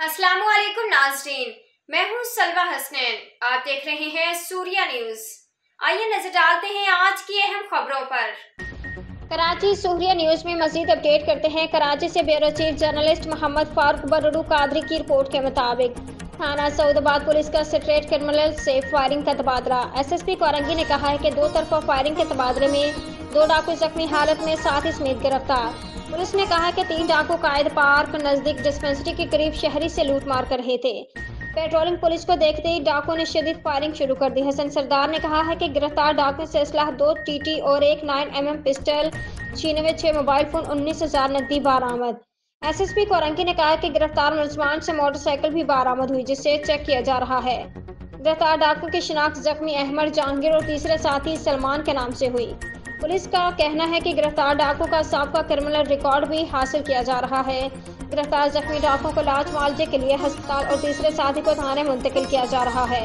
अस्सलामुअलैकुम नाज़रीन, मैं हूं सलवा हसनैन। आप देख रहे हैं सूर्या न्यूज। आइए नजर डालते हैं आज की अहम खबरों पर। कराची सूर्या न्यूज में मजीद अपडेट करते हैं। कराची से bureau chief journalist Mohammad Farooq Baroodu Qadri की रिपोर्ट के मुताबिक थाना सऊदाबाद पुलिस का स्ट्रेट क्रिमिनल से फायरिंग का तबादला। SSP कोरंगी ने कहा है कि दो तरफा फायरिंग के तबादले में 2 डाकू जख्मी हालत में 7 समेत गिरफ्तार। पुलिस ने कहा कि 3 डाकू कायद पार्क नजदीक डिस्पेंसरी के करीब शहरी से लूट मार कर रहे थे। पेट्रोलिंग पुलिस को देखते ही डाकू ने शदीद फायरिंग शुरू कर दी। हसन सरदार ने कहा है कि गिरफ्तार डाकू से असलाह 2 TT और एक 9mm पिस्टल, 6 मोबाइल फोन, 19,000 नकदी बरामद। SSP कोरंगी ने कहा कि गिरफ्तार मुलजमान से मोटरसाइकिल भी बरामद हुई, जिसे चेक किया जा रहा है। गिरफ्तार डाकू की शिनाख्त जख्मी अहमद, जहांगीर और तीसरे साथी सलमान के नाम से हुई। पुलिस का कहना है कि गिरफ्तार डाकू का साबका क्रिमिनल रिकॉर्ड भी हासिल किया जा रहा है। गिरफ्तार जख्मी डाकू को इलाज मुआवजे के लिए अस्पताल और तीसरे साथी को थाने मुंतकिल किया जा रहा है।